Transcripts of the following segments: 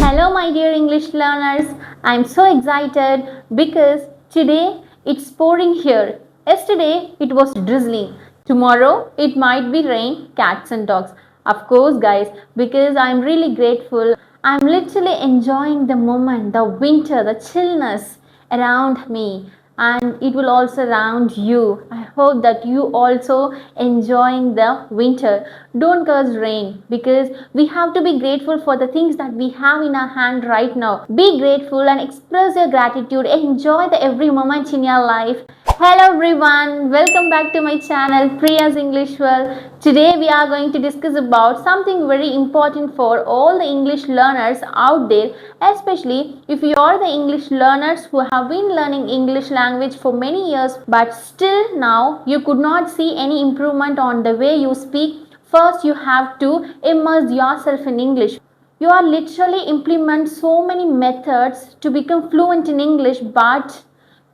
Hello, my dear English learners. I'm so excited because today it's pouring here. Yesterday it was drizzling. Tomorrow it might be rain, cats and dogs. Of course, guys, because I'm really grateful. I'm literally enjoying the moment, the winter, the chillness around me, and it will also around you. I hope that you also enjoying the winter. Don't curse rain because we have to be grateful for the things that we have in our hand right now. Be grateful and express your gratitude. Enjoy the every moment in your life. Hello everyone, welcome back to my channel Priya's English World. Today we are going to discuss about something very important for all the English learners out there, especially if you are the English learners who have been learning English language for many years but still now you could not see any improvement on the way you speak. First you have to immerse yourself in English. You are literally implement so many methods to become fluent in English, but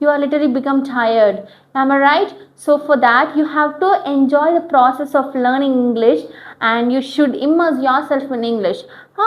you are literally become tired. Am I right? So for that you have to enjoy the process of learning English and you should immerse yourself in English.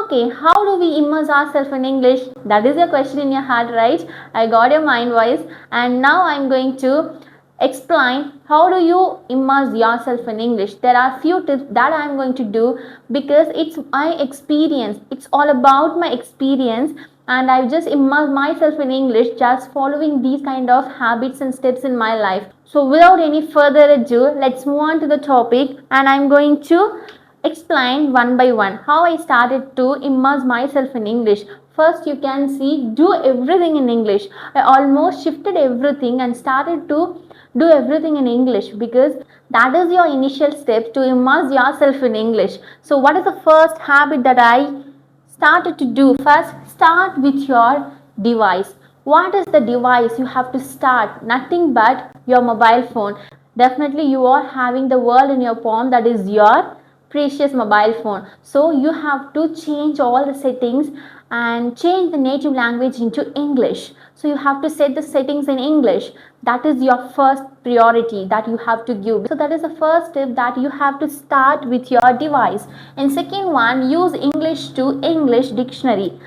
Okay, how do we immerse ourselves in English? That is a question in your heart, right? I got your mind voice, and now I'm going to explain how do you immerse yourself in English. There are few tips that I am going to do because it's my experience. It's all about my experience, and I've just immersed myself in English just following these kind of habits and steps in my life. So without any further ado, let's move on to the topic, and I'm going to explain one by one how I started to immerse myself in English. First, you can see do everything in English. I almost shifted everything and started to do everything in English because that is your initial step to immerse yourself in English. So what is the first habit that I started to do? First, start with your device. What is the device you have to start? Nothing but your mobile phone. Definitely you are having the world in your palm, that is your precious mobile phone. So you have to change all the settings and change the native language into English. So you have to set the settings in English. That is your first priority that you have to give. So that is the first step, that you have to start with your device. And second one, use English to English dictionary.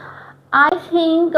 I think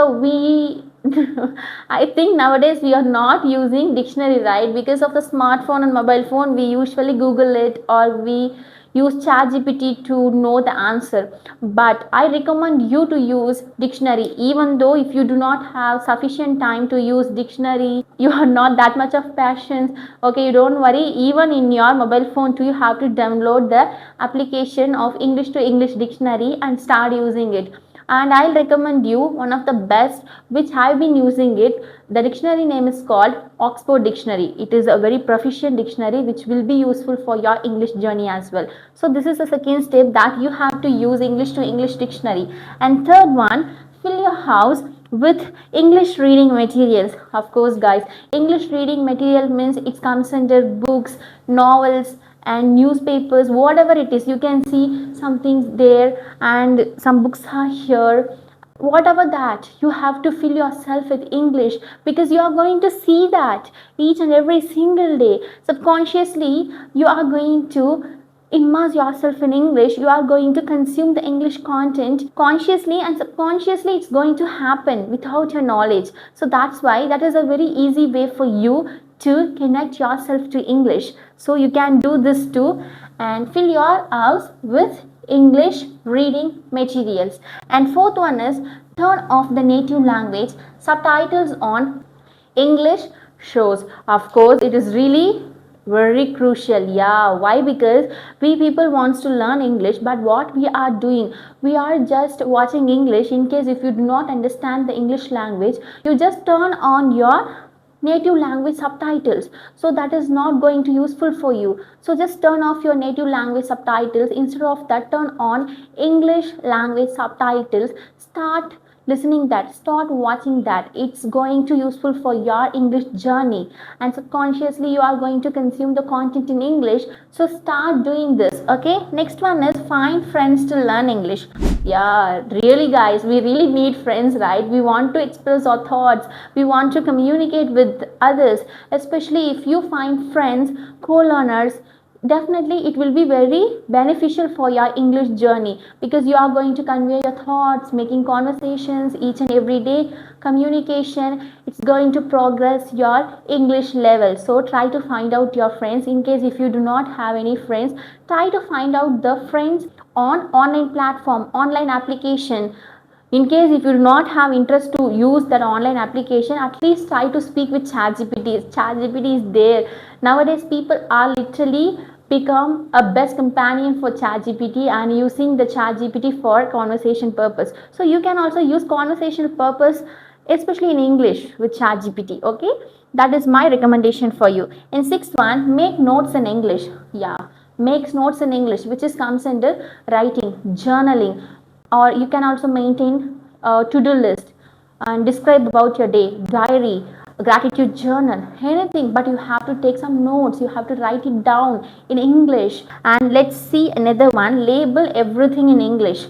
I think nowadays we are not using dictionary, right? Because of the smartphone and mobile phone, we usually Google it or we use ChatGPT to know the answer. But I recommend you to use dictionary, even though if you do not have sufficient time to use dictionary, you are not that much of patience. Okay, you don't worry. Even in your mobile phone too, you have to download the application of English to English dictionary and start using it. And I'll recommend you one of the best which I've been using it. The dictionary name is called Oxford Dictionary. It is a very proficient dictionary which will be useful for your English journey as well. So this is the second step, that you have to use English to English dictionary. And third one, fill your house with English reading materials. Of course guys, English reading material means it comes under books, novels and newspapers, whatever it is. You can see some things there and some books are here. Whatever that, you have to fill yourself with English because you are going to see that each and every single day. Subconsciously you are going to immerse yourself in English. You are going to consume the English content consciously and subconsciously. It's going to happen without your knowledge. So that's why that is a very easy way for you to connect yourself to English. So you can do this too and fill your house with English reading materials. And fourth one is turn off the native language subtitles on English shows. Of course, it is really very crucial. Yeah, why? Because we people wants to learn English, but what we are doing, we are just watching English. In case if you do not understand the English language, you just turn on your native language subtitles. So that is not going to useful for you. So just turn off your native language subtitles. Instead of that, turn on English language subtitles. Start listening that, start watching that. It's going to useful for your English journey, and subconsciously you are going to consume the content in English. So start doing this. Okay, next one is find friends to learn English. Yeah, really guys, we really need friends, right? We want to express our thoughts, we want to communicate with others, especially if you find friends, co-learners. definitely it will be very beneficial for your English journey, because you are going to convey your thoughts, making conversations each and every day. Communication, it's going to progress your English level. So try to find out your friends. In case if you do not have any friends, try to find out the friends on online platform, online application. In case if you do not have interest to use that online application, at least try to speak with ChatGPT. ChatGPT is there nowadays. People are literally become a best companion for ChatGPT and using the ChatGPT for conversation purpose. So you can also use conversation purpose, especially in English, with ChatGPT. Okay, that is my recommendation for you. In sixth one, make notes in English. Yeah, makes notes in English, which is comes under writing, journaling, or you can also maintain a to-do list and describe about your day, diary, gratitude journal, anything, but you have to take some notes, you have to write it down in English. And let's see another one, label everything in English.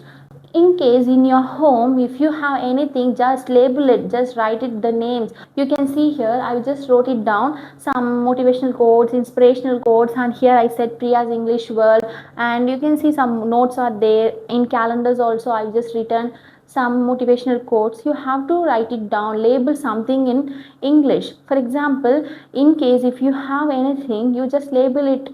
In case in your home, if you have anything, just label it, just write it the names. You can see here I just wrote it down, some motivational quotes, inspirational quotes, and here I said Priya's English World. And you can see some notes are there in calendars also. I've just written some motivational quotes. You have to write it down, label something in English. For example, in case if you have anything, you just label it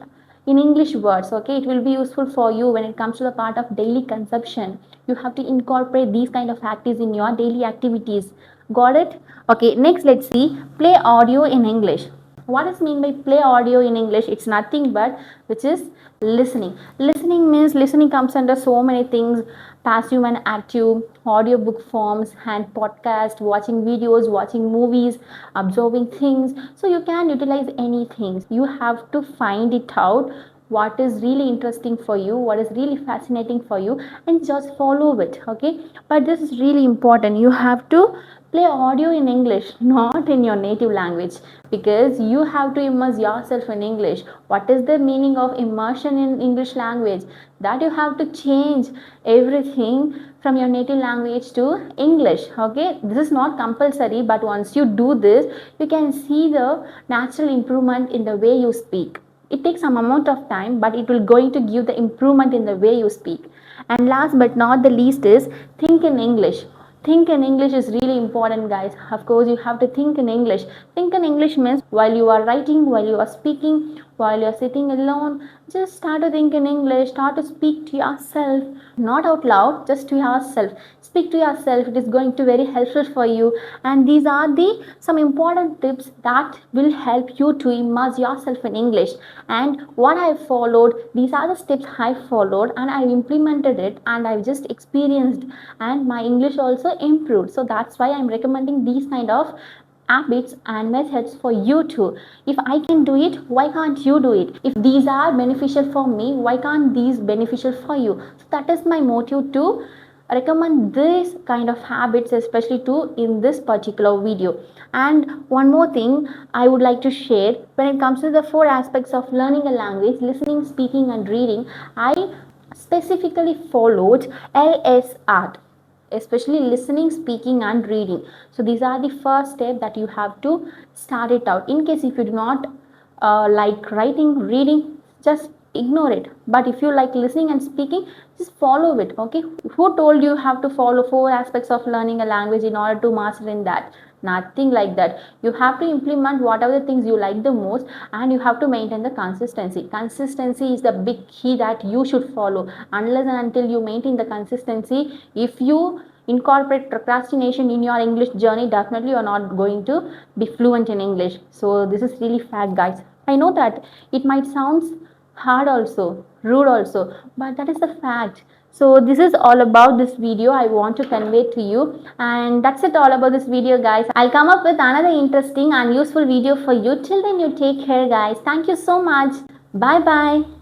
in English words. Okay, it will be useful for you when it comes to the part of daily consumption. You have to incorporate these kind of activities in your daily activities. Got it? Okay, next let's see, play audio in English. What is mean by play audio in English? It's nothing but which is listening. Listening means, listening comes under so many things, passive and active, audiobook forms and podcast, watching videos, watching movies, observing things. So you can utilize anything. You have to find it out what is really interesting for you, what is really fascinating for you, and just follow it. Okay, but this is really important. You have to play audio in English, not in your native language, because you have to immerse yourself in English. What is the meaning of immersion in English language? That you have to change everything from your native language to English. Okay, this is not compulsory, but once you do this, you can see the natural improvement in the way you speak. It takes some amount of time, but it will going to give the improvement in the way you speak. And last but not the least is think in English. Think in English is really important, guys. Of course, you have to think in English. Think in English means while you are writing, while you are speaking, while you are sitting alone, just start to think in English. Start to speak to yourself, not out loud, just to yourself. Speak to yourself. It is going to very helpful for you. And these are the some important tips that will help you to immerse yourself in English. And what I followed, these are the steps I followed, and I implemented it, and I've just experienced, and my English also improved. So that's why I'm recommending these kind of habits and methods for you too. If I can do it, why can't you do it? If these are beneficial for me, why can't these beneficial for you? So that is my motive to recommend this kind of habits, especially to in this particular video. And one more thing I would like to share, when it comes to the four aspects of learning a language, listening, speaking and reading, I specifically followed LSR, especially listening, speaking and reading. So these are the first step that you have to start it out. In case if you do not like writing, reading, just ignore it. But if you like listening and speaking, just follow it. Okay, who told you have to follow four aspects of learning a language in order to master in that? Nothing like that. You have to implement whatever the things you like the most, and you have to maintain the consistency. Consistency is the big key that you should follow. Unless and until you maintain the consistency, if you incorporate procrastination in your English journey, definitely you are not going to be fluent in English. So this is really fact, guys. I know that it might sound hard also, rude also, but that is the fact. So this is all about this video I want to convey to you, and that's it all about this video, guys. I'll come up with another interesting and useful video for you. Till then, you take care, guys. Thank you so much. Bye bye.